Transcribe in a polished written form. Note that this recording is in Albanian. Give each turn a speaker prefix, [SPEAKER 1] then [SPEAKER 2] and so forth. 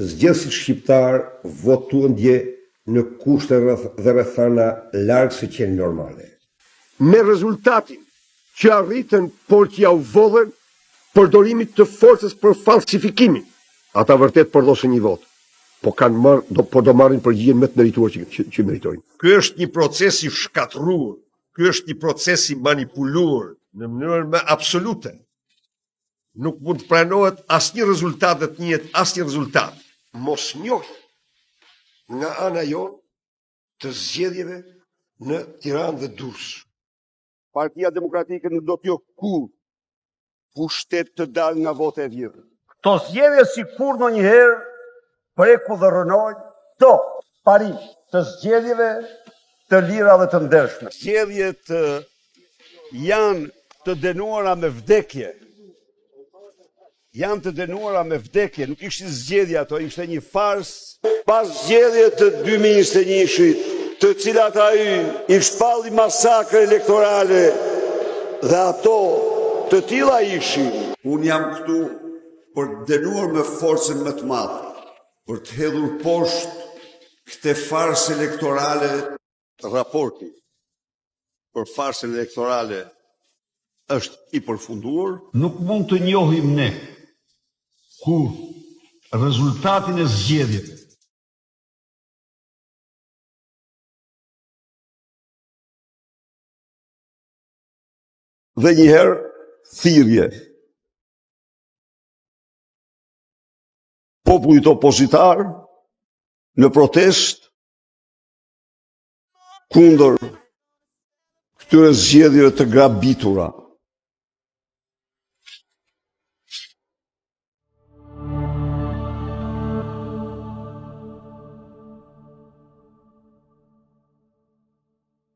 [SPEAKER 1] Zgjedhësit shqiptar votuan dje në kushte dhe rrethana larg se qenë normale. Me rezultatin që arritën por që ja u vodhen përdorimit të forcës për falsifikimin. Ata vërtet përdosën një votë, po do marrin përgjigjen më të merituar që meritojnë. Ky është një proces i shkatërruar, ky është një proces i manipuluar në mënyrën më absolute. Nuk mund të pranohet asnjë rezultat dhe të njihet asnjë rezultat. Mos njohje nga ana jonë të zgjedhjeve në Tiranë dhe Durrës. Partia Demokratike nuk do t'jo kur pushtet të dal nga vota e vjetër.
[SPEAKER 2] Këto zgjedhje sikur ndonjëherë preku dhe rënojnë to parim të zgjedhjeve të lira dhe të ndershme.
[SPEAKER 3] Zgjedhjet janë të dënuara me vdekje. Janë të dënuara me vdekje, nuk ishin zgjedhje ato, ishte një farsë.
[SPEAKER 4] Pas zgjedhje të 2021-shit, të cilat ai i shpalli masakre elektorale dhe ato të tilla ishin.
[SPEAKER 5] Unë jam këtu për të dënuar me forcën më të madhe, për të hedhur poshtë këtë farsë elektorale.
[SPEAKER 3] Raporti për farsën elektorale është i përfunduar.
[SPEAKER 6] Nuk mund të njohim ne kur rezultatin e zgjedhjeve
[SPEAKER 3] dhe njëherë thirrje. Popullit opozitar në protest kundër këtyre zgjedhjeve të grabitura.